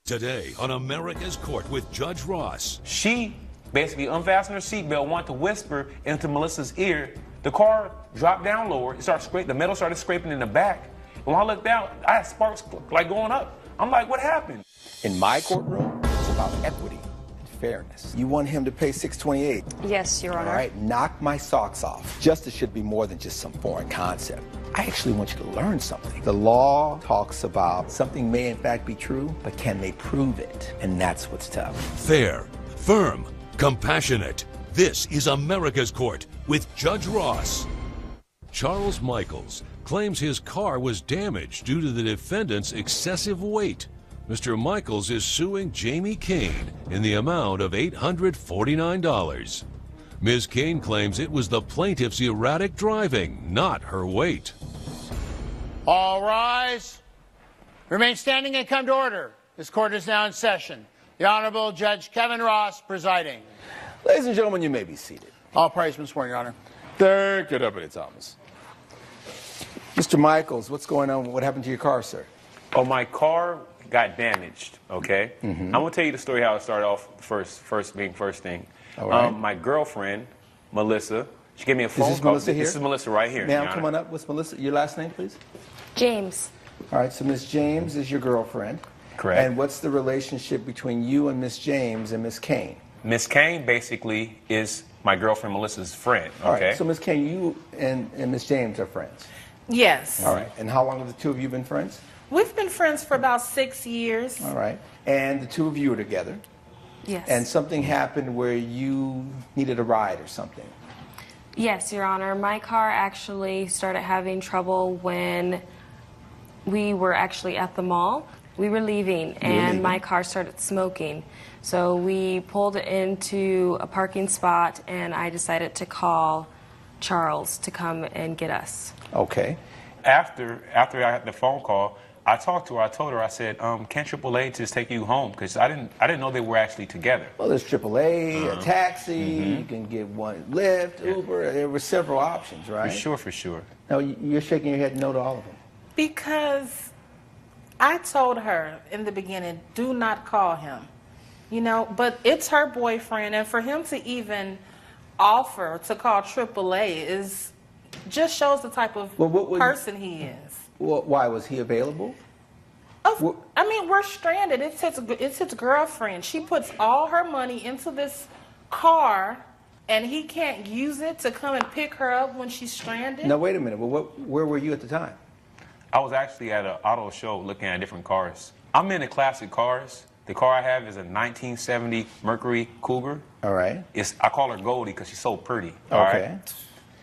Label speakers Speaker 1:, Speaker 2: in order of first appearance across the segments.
Speaker 1: Today on America's Court with Judge Ross.
Speaker 2: She basically unfastened her seatbelt, wanted to whisper into Melissa's ear. The car dropped down lower. It started scraping. The metal started scraping in the back. And when I looked out, I had sparks like going up. I'm like, what happened?
Speaker 3: In my courtroom, it's about equity and fairness. You want him to pay $628?
Speaker 4: Yes, Your Honor.
Speaker 3: All right, knock my socks off. Justice should be more than just some foreign concept. I actually want you to learn something. The law talks about something may in fact be true, but can they prove it? And that's what's tough.
Speaker 1: Fair, firm, compassionate. This is America's Court with Judge Ross. Charles Michaels claims his car was damaged due to the defendant's excessive weight. Mr. Michaels is suing Jamie Kane in the amount of $849. Ms. Kane claims it was the plaintiff's erratic driving, not her weight.
Speaker 5: All rise. Remain standing and come to order. This court is now in session. The Honorable Judge Kevin Ross presiding.
Speaker 3: Ladies and gentlemen, you may be seated.
Speaker 5: All praise been sworn, Your Honor.
Speaker 3: Third, good up, Thomas. Mr. Michaels, what's going on? What happened to your car, sir?
Speaker 2: Oh, my car got damaged, okay? I'm going to tell you the story how it started off first thing.
Speaker 3: All right.
Speaker 2: My girlfriend, Melissa, she gave me a phone
Speaker 3: Is this
Speaker 2: call.
Speaker 3: Melissa here?
Speaker 2: This is Melissa right here.
Speaker 3: Ma'am,
Speaker 2: Your
Speaker 3: come
Speaker 2: Honor.
Speaker 3: on up. What's Melissa? Your last name, please?
Speaker 4: James.
Speaker 3: All right, so Miss James is your girlfriend.
Speaker 2: Correct.
Speaker 3: And what's the relationship between you and Miss James and Miss Kane?
Speaker 2: Miss Kane basically is my girlfriend Melissa's friend, okay?
Speaker 3: All right, so Miss Kane, you and Miss James are friends.
Speaker 6: Yes.
Speaker 3: All right, and how long have the two of you been friends?
Speaker 6: We've been friends for about 6 years.
Speaker 3: All right, and the two of you are together,
Speaker 4: Yes.
Speaker 3: and something happened where you needed a ride or something.
Speaker 4: Yes, Your Honor. My car actually started having trouble when we were actually at the mall. We were leaving, and my car started smoking. So we pulled into a parking spot, and I decided to call Charles to come and get us.
Speaker 3: Okay.
Speaker 2: After I had the phone call, I talked to her. I told her, I said, can AAA just take you home? Because I didn't know they were actually together.
Speaker 3: Well, there's AAA, a taxi, you can get one Lyft, Uber. There were several options, right?
Speaker 2: For sure.
Speaker 3: Now, you're shaking your head no to all of them.
Speaker 6: Because I told her in the beginning, do not call him. You know, but it's her boyfriend, and for him to even offer to call AAA just shows the type of person he is.
Speaker 3: Well, why was he available?
Speaker 6: I mean, we're stranded. It's his girlfriend. She puts all her money into this car, and he can't use it to come and pick her up when she's stranded.
Speaker 3: Now, wait a minute. Well, where were you at the time?
Speaker 2: I was actually at an auto show looking at different cars. I'm into classic cars. The car I have is a 1970 Mercury Cougar.
Speaker 3: All right.
Speaker 2: I call her Goldie because she's so pretty.
Speaker 3: Okay.
Speaker 2: All right?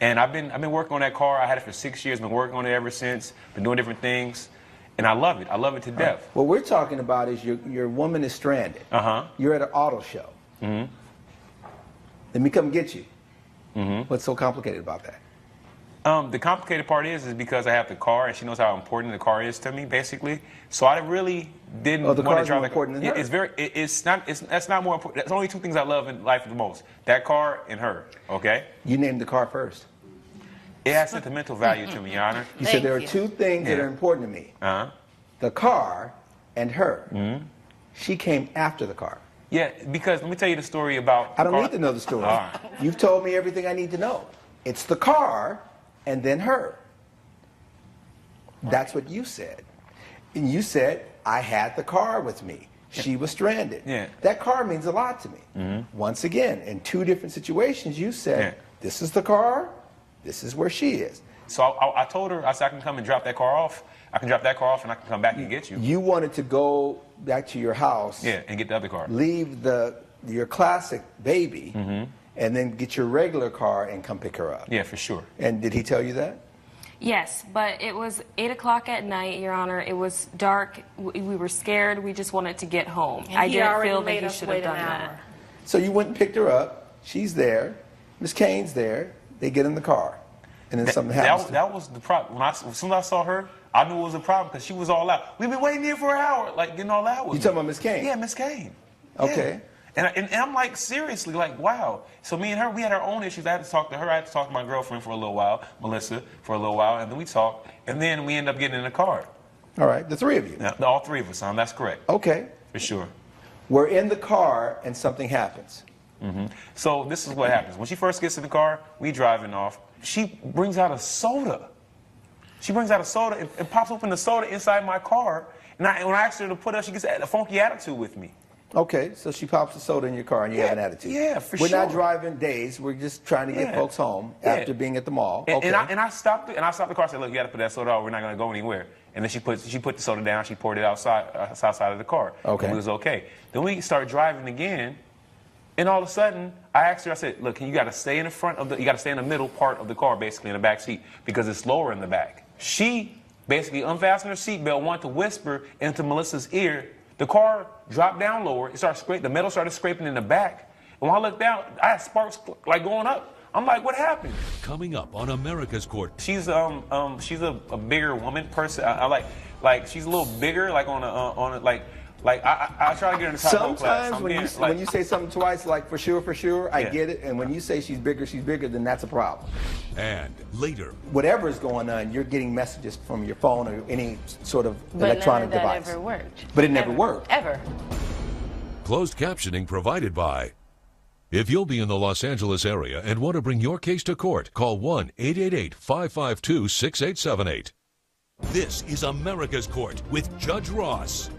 Speaker 2: And I've been working on that car. I had it for 6 years. Been working on it ever since. Been doing different things, and I love it. I love it to death.
Speaker 3: What we're talking about is your woman is stranded. You're at an auto show. Let me come get you. What's so complicated about that?
Speaker 2: The complicated part is because I have the car, and she knows how important the car is to me, basically. So I really didn't want to drive
Speaker 3: more important than her.
Speaker 2: That's not more important. That's only two things I love in life the most: that car and her. Okay.
Speaker 3: You named the car first.
Speaker 2: It has sentimental value to me, Your Honor.
Speaker 3: You said there are two things that are important to me. The car and her. She came after the car.
Speaker 2: Yeah, because let me tell you the story about.
Speaker 3: I don't need to know the story.
Speaker 2: All right.
Speaker 3: You've told me everything I need to know. It's the car and then her. That's what you said. And you said, I had the car with me. She was stranded.
Speaker 2: Yeah.
Speaker 3: That car means a lot to me. Once again, in two different situations, you said, this is the car, this is where she is.
Speaker 2: So I told her, I said, I can come and drop that car off. I can drop that car off and I can come back and get you.
Speaker 3: You wanted to go back to your house.
Speaker 2: Yeah, and get the other car.
Speaker 3: Leave your classic baby, and then get your regular car and come pick her up.
Speaker 2: Yeah, for sure.
Speaker 3: And did he tell you that?
Speaker 4: Yes, but it was 8 o'clock at night, Your Honor. It was dark. We were scared. We just wanted to get home.
Speaker 6: And
Speaker 4: I
Speaker 6: he
Speaker 4: didn't
Speaker 6: already
Speaker 4: feel that
Speaker 6: made
Speaker 4: he
Speaker 6: us
Speaker 4: should
Speaker 6: wait
Speaker 4: have
Speaker 6: an
Speaker 4: done
Speaker 6: hour.
Speaker 4: that.
Speaker 3: So you went and picked her up. She's there. Miss Kane's there. They get in the car. And then something happens.
Speaker 2: That was the problem. As soon as I saw her, I knew it was a problem because she was all out. We've been waiting here for an hour, like getting all out with
Speaker 3: You talking about Miss Kane?
Speaker 2: Yeah, Miss Kane.
Speaker 3: Okay.
Speaker 2: Yeah. And I'm like, seriously, like, wow. So me and her, we had our own issues. I had to talk to her. I had to talk to my girlfriend for a little while, Melissa, for a little while. And then we talked. And then we ended up getting in the car.
Speaker 3: All right. The three of you.
Speaker 2: Now, all three of us, that's correct.
Speaker 3: Okay.
Speaker 2: For sure.
Speaker 3: We're in the car and something happens.
Speaker 2: So this is what happens. When she first gets in the car, we driving off. She brings out a soda. She brings out a soda and pops open the soda inside my car. And when I asked her to put up, she gets a funky attitude with me.
Speaker 3: Okay, so she pops the soda in your car and you have an attitude.
Speaker 2: Yeah, for
Speaker 3: We're
Speaker 2: sure.
Speaker 3: not driving days. We're just trying to get folks home after being at the mall.
Speaker 2: And,
Speaker 3: Okay.
Speaker 2: and I stopped the car. I said, "Look, you got to put that soda out. We're not going to go anywhere." And then she put the soda down. She poured it outside of the car.
Speaker 3: Okay.
Speaker 2: And it was okay. Then we start driving again, and all of a sudden, I asked her. I said, "Look, you got to stay in the front of you got to stay in the middle part of the car, basically in the back seat, because it's lower in the back." She basically unfastened her seatbelt, wanted to whisper into Melissa's ear. The car dropped down lower. It started scraping. The metal started scraping in the back. And when I looked out, I had sparks like going up. I'm like, what happened?
Speaker 1: Coming up on America's Court.
Speaker 2: She's a bigger woman person. I like she's a little bigger, like on a I try to get her in the top of the class.
Speaker 3: Sometimes when you say something twice, like for sure, I get it. And when you say she's bigger, then that's a problem.
Speaker 1: And later,
Speaker 3: Whatever is going on, you're getting messages from your phone or any sort of electronic
Speaker 7: But none of
Speaker 3: device.
Speaker 7: that ever worked.
Speaker 3: But it never worked.
Speaker 7: Ever.
Speaker 1: closed captioning provided by. If you'll be in the Los Angeles area and want to bring your case to court, call 1-888-552-6878. This is America's Court with Judge Ross.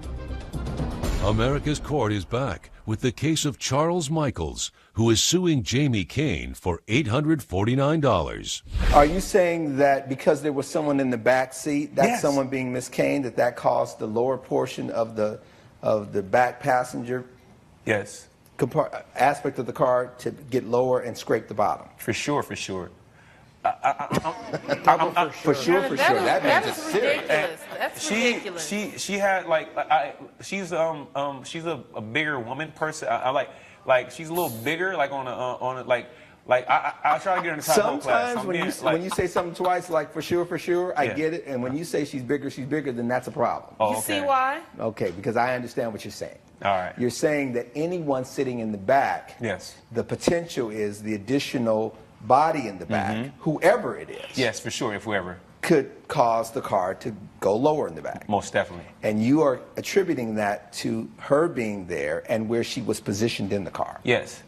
Speaker 1: America's Court is back with the case of Charles Michaels, who is suing Jamie Kane for $849.
Speaker 3: Are you saying that because there was someone in the back seat, that's
Speaker 2: Yes.
Speaker 3: someone being Miss Kane, that caused the lower portion of the back passenger
Speaker 2: Yes,
Speaker 3: aspect of the car to get lower and scrape the bottom?
Speaker 2: for sure, for sure.
Speaker 3: For sure. That means it's
Speaker 6: is
Speaker 3: serious.
Speaker 6: ridiculous. That's ridiculous.
Speaker 2: She had she's a bigger woman person. I like she's a little bigger, like on a I try to get her in the top of the class.
Speaker 3: Sometimes when you say something twice, like for sure, I
Speaker 2: Yeah.
Speaker 3: get it. And when you say she's bigger, then that's a problem.
Speaker 2: Oh,
Speaker 6: You
Speaker 2: okay.
Speaker 6: see why?
Speaker 3: Okay, because I understand what you're saying.
Speaker 2: All right.
Speaker 3: You're saying that anyone sitting in the back,
Speaker 2: Yes.
Speaker 3: the potential is the additional body in the back, whoever it is,
Speaker 2: Yes, for sure. If we ever,
Speaker 3: could cause the car to go lower in the back.
Speaker 2: most definitely.
Speaker 3: And you are attributing that to her being there and where she was positioned in the car.
Speaker 2: Yes.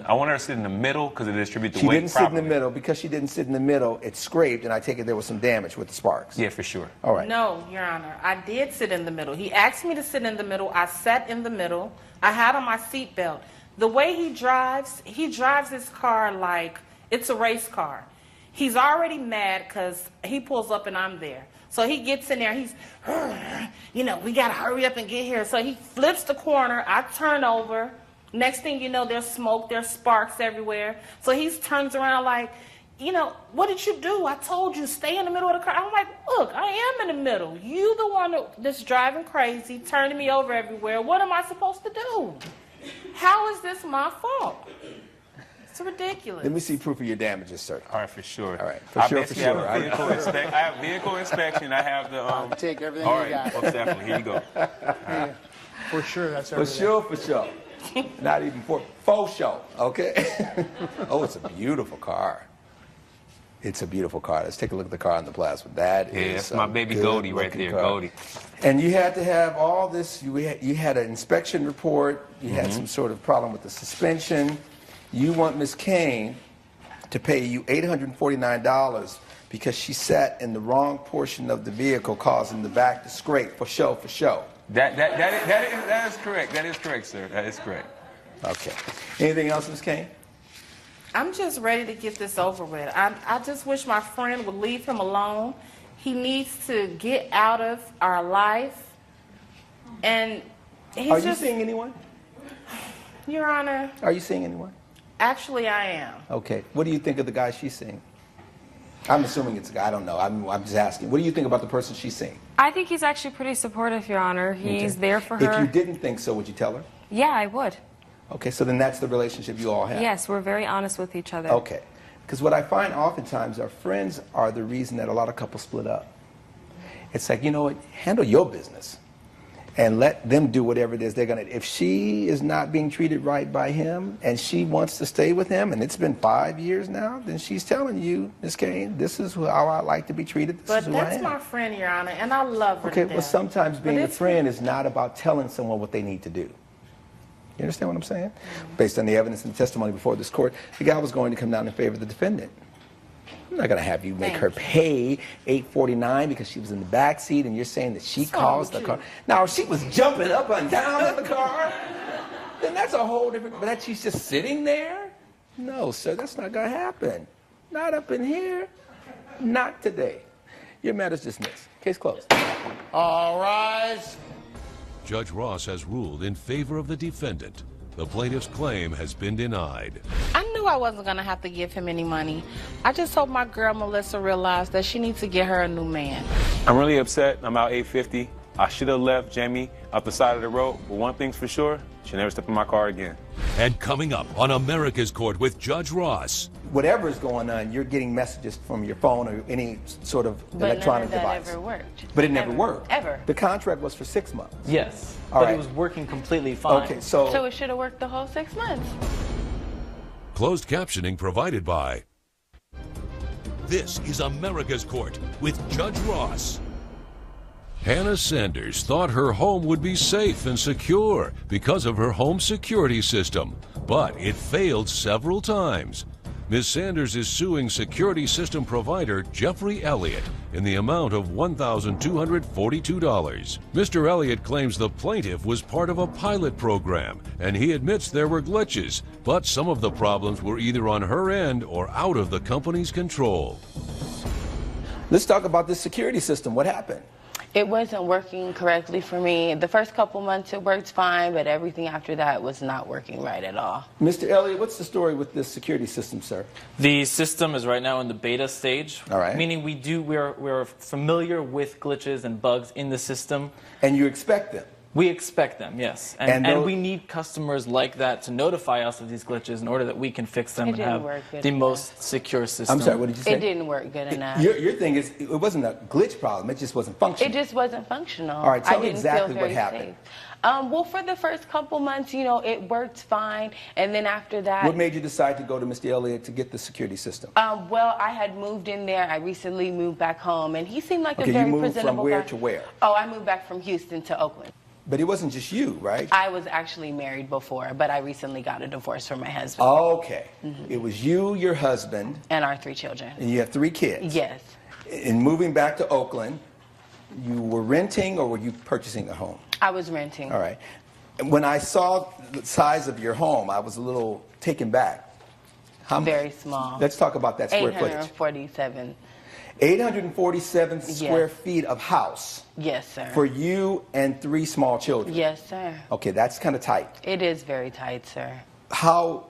Speaker 2: I want her to sit in the middle because it distributes the
Speaker 3: She
Speaker 2: weight
Speaker 3: didn't sit
Speaker 2: properly.
Speaker 3: in the middle. Because she didn't sit in the middle, it scraped, and I take it there was some damage with the sparks.
Speaker 2: Yeah, for sure.
Speaker 3: All right.
Speaker 6: No, Your Honor. I did sit in the middle. He asked me to sit in the middle. I sat in the middle. I had on my seatbelt. The way he drives his car like it's a race car. He's already mad because he pulls up and I'm there. So he gets in there. He's, we got to hurry up and get here. So he flips the corner. I turn over. Next thing you know, there's smoke. There's sparks everywhere. So he turns around like, what did you do? I told you, stay in the middle of the car. I'm like, look, I am in the middle. You the one that's driving crazy, turning me over everywhere. What am I supposed to do? How is this my fault? It's ridiculous.
Speaker 3: Let me see proof of your damages, sir.
Speaker 2: All right, for sure.
Speaker 3: All right,
Speaker 2: I
Speaker 3: for
Speaker 2: basically
Speaker 3: sure.
Speaker 2: have a vehicle inspection. I have vehicle inspection. I have the.
Speaker 5: Take everything
Speaker 2: All
Speaker 5: you
Speaker 2: right,
Speaker 5: got.
Speaker 2: most definitely. Here you go.
Speaker 5: For sure, that's
Speaker 3: For
Speaker 5: everything.
Speaker 3: sure. Not even for show, okay? Oh, it's a beautiful car. It's a beautiful car. Let's take a look at the car on the plasma. That
Speaker 2: Yeah,
Speaker 3: is
Speaker 2: that's my
Speaker 3: a
Speaker 2: baby Goldie right
Speaker 3: good-looking
Speaker 2: there,
Speaker 3: car.
Speaker 2: Goldie.
Speaker 3: And you had to have all this. You had an inspection report. You had some sort of problem with the suspension. You want Miss Kane to pay you $849 because she sat in the wrong portion of the vehicle, causing the back to scrape. For show.
Speaker 2: That is correct. That is correct, sir. That is correct.
Speaker 3: Okay. Anything else, Miss Kane?
Speaker 6: I'm just ready to get this over with. I just wish my friend would leave him alone. He needs to get out of our life. And he's
Speaker 3: Are you
Speaker 6: just,
Speaker 3: seeing anyone?
Speaker 6: Your Honor,
Speaker 3: Are you seeing anyone?
Speaker 6: actually I am.
Speaker 3: Okay. What do you think of the guy she's seeing? I'm assuming it's a guy. I don't know. I'm just asking. What do you think about the person she's seeing?
Speaker 4: I think he's actually pretty supportive, Your Honor. He's
Speaker 3: Okay.
Speaker 4: there for her.
Speaker 3: If you didn't think so, would you tell her?
Speaker 4: Yeah, I would.
Speaker 3: Okay, so then that's the relationship you all have.
Speaker 4: Yes, we're very honest with each other.
Speaker 3: Okay. Because what I find oftentimes our friends are the reason that a lot of couples split up. It's like, you know what, handle your business. and let them do whatever it is they're going to. If she is not being treated right by him and she wants to stay with him, and it's been 5 years now, then she's telling you, Ms. Kane, this is how I like to be treated. This
Speaker 6: But
Speaker 3: is who I
Speaker 6: that's
Speaker 3: am.
Speaker 6: my friend, Your Honor, and I love her
Speaker 3: Okay,
Speaker 6: to
Speaker 3: well,
Speaker 6: death.
Speaker 3: sometimes
Speaker 6: But
Speaker 3: being a
Speaker 6: it's-
Speaker 3: friend is not about telling someone what they need to do. You understand what I'm saying? Based on the evidence and testimony before this court, the guy was going to come down in favor of the defendant. I'm not going to have you make her pay $8.49 because she was in the back seat, and you're saying that she caused the car. Now, if she was jumping up and down in the car, then that's a whole different. But that she's just sitting there? No, sir, that's not going to happen. Not up in here. Not today. Your matter's dismissed. Case closed.
Speaker 5: All rise.
Speaker 1: Judge Ross has ruled in favor of the defendant. The plaintiff's claim has been denied.
Speaker 6: I knew I wasn't going to have to give him any money. I just hope my girl Melissa realized that she needs to get her a new man.
Speaker 2: I'm really upset. I'm out $850. I should have left Jamie off the side of the road, but one thing's for sure, she'll never step in my car again.
Speaker 1: And coming up on America's Court with Judge Ross.
Speaker 3: Whatever is going on, you're getting messages from your phone or any sort of
Speaker 7: But
Speaker 3: electronic
Speaker 7: none of that
Speaker 3: device.
Speaker 7: ever worked.
Speaker 3: But it never
Speaker 7: Ever.
Speaker 3: worked.
Speaker 7: Ever.
Speaker 3: The contract was for 6 months.
Speaker 8: Yes,
Speaker 3: All
Speaker 8: but
Speaker 3: right.
Speaker 8: it was working completely fine.
Speaker 3: Okay,
Speaker 7: So it should have worked the whole 6 months.
Speaker 1: Closed captioning provided by. This is America's Court with Judge Ross. Hannah Sanders thought her home would be safe and secure because of her home security system, but it failed several times. Ms. Sanders is suing security system provider Jeffrey Elliott in the amount of $1,242. Mr. Elliott claims the plaintiff was part of a pilot program, and he admits there were glitches, but some of the problems were either on her end or out of the company's control.
Speaker 3: Let's talk about this security system. What happened?
Speaker 7: It wasn't working correctly for me. The first couple months it worked fine, but everything after that was not working right at all.
Speaker 3: Mr. Elliott, what's the story with this security system, sir?
Speaker 8: The system is right now in the beta stage.
Speaker 3: All right.
Speaker 8: Meaning we're familiar with glitches and bugs in the system.
Speaker 3: And you expect them.
Speaker 8: We expect them, yes.
Speaker 3: And
Speaker 8: And
Speaker 3: those-
Speaker 8: we need customers like that to notify us of these glitches in order that we can fix them
Speaker 7: It
Speaker 8: and
Speaker 7: didn't
Speaker 8: have
Speaker 7: work good
Speaker 8: the
Speaker 7: enough.
Speaker 8: most secure system.
Speaker 3: I'm sorry, what did you say?
Speaker 7: It didn't work good enough.
Speaker 3: Your thing is, it wasn't a glitch problem, it just wasn't functioning.
Speaker 7: It just wasn't functional.
Speaker 3: All right, tell
Speaker 7: I
Speaker 3: me
Speaker 7: didn't
Speaker 3: exactly
Speaker 7: feel
Speaker 3: what
Speaker 7: very
Speaker 3: happened.
Speaker 7: safe. Well, for the first couple months, you know, it worked fine, and then after that,
Speaker 3: What made you decide to go to Mr. Elliott to get the security system?
Speaker 7: well, I had moved in there. I recently moved back home, and he seemed like
Speaker 3: Okay,
Speaker 7: a very
Speaker 3: you moved from
Speaker 7: presentable
Speaker 3: where
Speaker 7: guy.
Speaker 3: to where?
Speaker 7: Oh, I moved back from Houston to Oakland.
Speaker 3: But it wasn't just you, right?
Speaker 7: I was actually married before, but I recently got a divorce from my husband
Speaker 3: Okay. It was you, your husband,
Speaker 7: and our 3 children.
Speaker 3: and you have 3 kids.
Speaker 7: Yes.
Speaker 3: In moving back to Oakland, you were renting or were you purchasing a home?
Speaker 7: I was renting.
Speaker 3: All right. And when I saw the size of your home, I was a little taken back. How much?
Speaker 7: Very small.
Speaker 3: Let's talk about that square footage.
Speaker 7: 847.
Speaker 3: 847 square
Speaker 7: Yes.
Speaker 3: feet of house
Speaker 7: Yes, sir.
Speaker 3: for you and 3 small children.
Speaker 7: Yes, sir.
Speaker 3: Okay, that's kind of tight.
Speaker 7: It is very tight, sir.
Speaker 3: How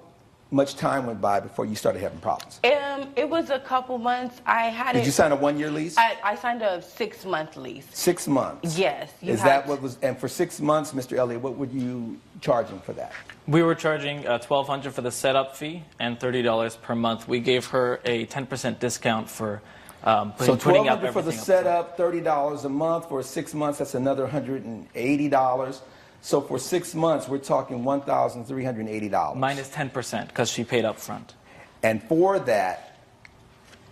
Speaker 3: much time went by before you started having problems?
Speaker 7: It was a couple months. I had
Speaker 3: Did
Speaker 7: it.
Speaker 3: you sign a 1-year lease?
Speaker 7: I signed a 6-month lease.
Speaker 3: 6 months.
Speaker 7: Yes. You
Speaker 3: Is
Speaker 7: had
Speaker 3: that what was? And for 6 months, Mr. Elliott, what would you charge him for that?
Speaker 8: We were charging $1,200 for the setup fee and $30 per month. We gave her a 10% discount for
Speaker 3: So
Speaker 8: putting up
Speaker 3: $1,200 for the
Speaker 8: everything up front.
Speaker 3: setup, $30 a month for 6 months. That's another $180. So for 6 months, we're talking $1,380.
Speaker 8: Minus 10% because she paid up front.
Speaker 3: And for that,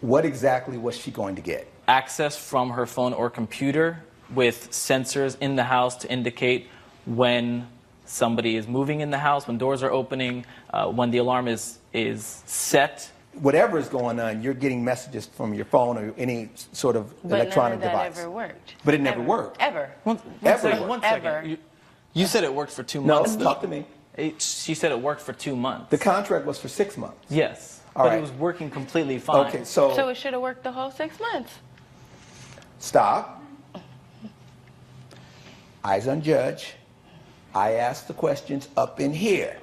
Speaker 3: what exactly was she going to get?
Speaker 8: Access from her phone or computer with sensors in the house to indicate when somebody is moving in the house, when doors are opening, when the alarm is set.
Speaker 3: Whatever is going on, you're getting messages from your phone or any sort of
Speaker 7: But
Speaker 3: electronic
Speaker 7: none of that
Speaker 3: device.
Speaker 7: ever worked.
Speaker 3: But it never
Speaker 7: Ever.
Speaker 3: worked.
Speaker 7: Ever.
Speaker 8: One
Speaker 3: Ever
Speaker 8: second,
Speaker 3: worked.
Speaker 8: one second.
Speaker 7: Ever.
Speaker 8: You said it worked for 2
Speaker 3: No,
Speaker 8: months. though.
Speaker 3: talk to me.
Speaker 8: She said it worked for 2 months.
Speaker 3: The contract was for 6 months.
Speaker 8: Yes,
Speaker 3: All
Speaker 8: but
Speaker 3: right.
Speaker 8: it was working completely fine.
Speaker 3: Okay,
Speaker 7: So it should have worked the whole 6 months.
Speaker 3: Stop. Eyes on judge. I ask the questions up in here.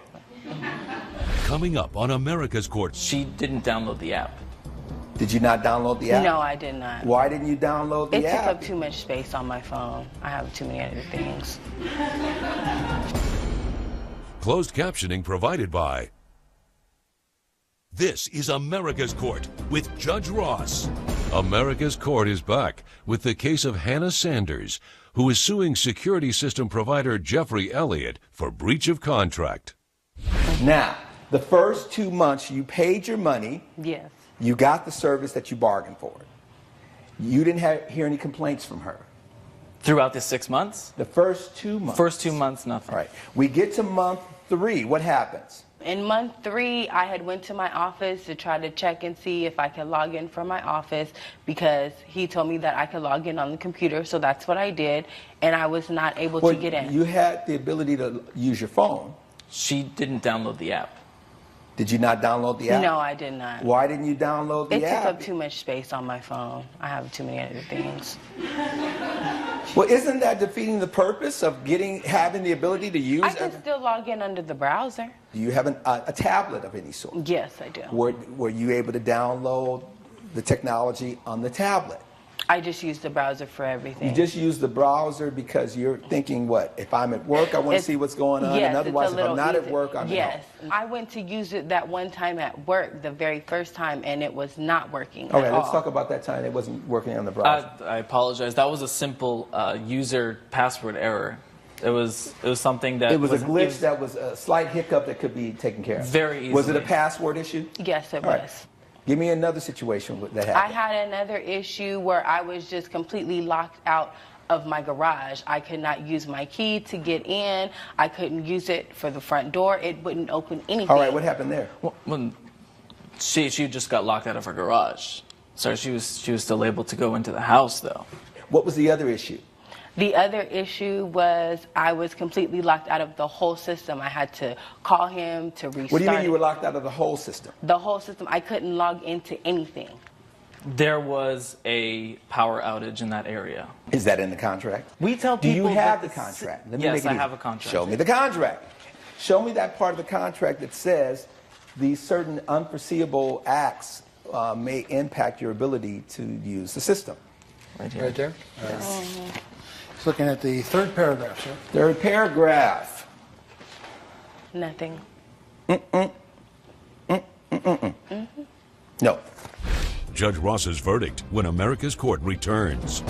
Speaker 1: Coming up on America's Court.
Speaker 8: She didn't download the app.
Speaker 3: Did you not download the app?
Speaker 7: No, I did not.
Speaker 3: Why didn't you download the
Speaker 7: It took
Speaker 3: app?
Speaker 7: up too much space on my phone. I have too many other things.
Speaker 1: Closed captioning provided by. This is America's Court with Judge Ross. America's Court is back with the case of Hannah Sanders, who is suing security system provider Jeffrey Elliott for breach of contract.
Speaker 3: Now, the first 2 months you paid your money.
Speaker 7: Yes.
Speaker 3: You got the service that you bargained for. You didn't hear any complaints from her.
Speaker 8: Throughout the 6 months?
Speaker 3: The first 2 months.
Speaker 8: First 2 months, nothing.
Speaker 3: All right. We get to month 3. What happens?
Speaker 7: In month 3, I had went to my office to try to check and see if I could log in from my office because he told me that I could log in on the computer, so that's what I did, and I was not able to get in.
Speaker 3: You had the ability to use your phone.
Speaker 8: She didn't download the app.
Speaker 3: Did you not download the app?
Speaker 7: No, I did not.
Speaker 3: Why didn't you download the app?
Speaker 7: It took up too much space on my phone. I have too many other things.
Speaker 3: Well, isn't that defeating the purpose of having the ability to use?
Speaker 7: I can still log in under the browser.
Speaker 3: Do you have a tablet of any sort?
Speaker 7: Yes, I do.
Speaker 3: Were you able to download the technology on the tablet?
Speaker 7: I just use the browser for everything.
Speaker 3: You just use the browser because you're thinking, what? If I'm at work, I want to see what's going on,
Speaker 7: yes,
Speaker 3: and otherwise, if I'm not
Speaker 7: easy.
Speaker 3: at work, I'm
Speaker 7: yes.
Speaker 3: at home.
Speaker 7: I went to use it that one time at work, the very first time, and it was not working
Speaker 3: Okay,
Speaker 7: at
Speaker 3: let's
Speaker 7: all.
Speaker 3: talk about that time it wasn't working on the browser.
Speaker 8: I apologize. That was a simple user password error. It was something that
Speaker 3: it was a glitch that was a slight hiccup that could be taken care of.
Speaker 8: Very easily.
Speaker 3: Was it a password issue?
Speaker 7: Yes, it
Speaker 3: All
Speaker 7: was.
Speaker 3: right. Give me another situation that
Speaker 7: I
Speaker 3: happened.
Speaker 7: had another issue where I was just completely locked out of my garage. I could not use my key to get in. I couldn't use it for the front door. It wouldn't open anything.
Speaker 3: All right, what happened there?
Speaker 8: Well, she just got locked out of her garage. So she was still able to go into the house, though.
Speaker 3: What was the other issue?
Speaker 7: The other issue was I was completely locked out of the whole system. I had to call him to restart.
Speaker 3: What do you mean you were locked out of the whole system?
Speaker 7: The whole system. I couldn't log into anything.
Speaker 8: There was a power outage in that area.
Speaker 3: Is that in the contract?
Speaker 8: We tell
Speaker 3: Do
Speaker 8: people
Speaker 3: you have
Speaker 8: that
Speaker 3: the contract? Let me
Speaker 8: yes,
Speaker 3: make it
Speaker 8: I
Speaker 3: easy.
Speaker 8: have a contract.
Speaker 3: Show me the contract. Show me that part of the contract that says these certain unforeseeable acts may impact your ability to use the system.
Speaker 8: Right here.
Speaker 5: Right there? He's looking at the third paragraph, sir.
Speaker 3: Third paragraph.
Speaker 7: Nothing.
Speaker 3: No.
Speaker 1: Judge Ross's verdict when America's Court returns.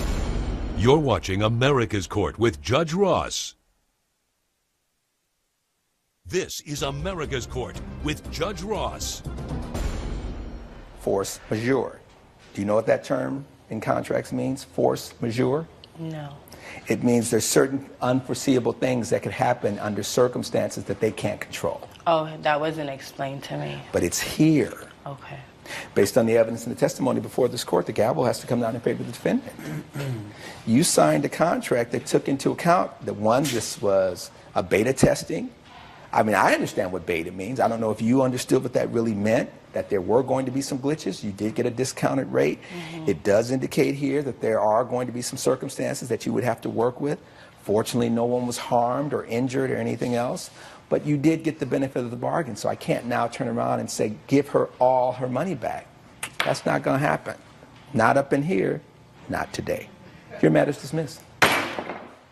Speaker 1: You're watching America's Court with Judge Ross. This is America's Court with Judge Ross.
Speaker 3: Force majeure. Do you know what that term in contracts means? Force majeure?
Speaker 7: No.
Speaker 3: It means there's certain unforeseeable things that could happen under circumstances that they can't control.
Speaker 7: Oh, that wasn't explained to me.
Speaker 3: But it's here.
Speaker 7: Okay.
Speaker 3: Based on the evidence and the testimony before this court, the gavel has to come down in favor of the defendant. You signed a contract that took into account that, one, this was a beta testing. I mean, I understand what beta means. I don't know if you understood what that really meant, that there were going to be some glitches. You did get a discounted rate. It does indicate here that there are going to be some circumstances that you would have to work with. Fortunately, no one was harmed or injured or anything else. But you did get the benefit of the bargain, so I can't now turn around and say, give her all her money back. That's not going to happen. Not up in here, not today. Your matter's dismissed.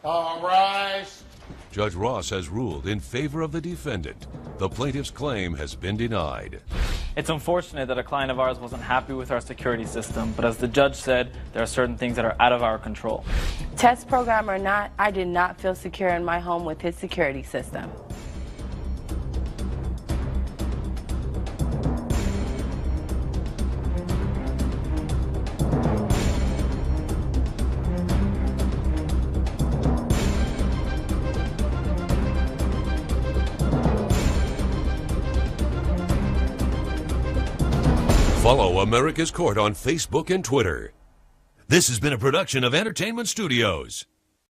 Speaker 5: All rise.
Speaker 1: Judge Ross has ruled in favor of the defendant. The plaintiff's claim has been denied.
Speaker 8: It's unfortunate that a client of ours wasn't happy with our security system, but as the judge said, there are certain things that are out of our control.
Speaker 7: Test program or not, I did not feel secure in my home with his security system.
Speaker 1: Follow America's Court on Facebook and Twitter. This has been a production of Entertainment Studios.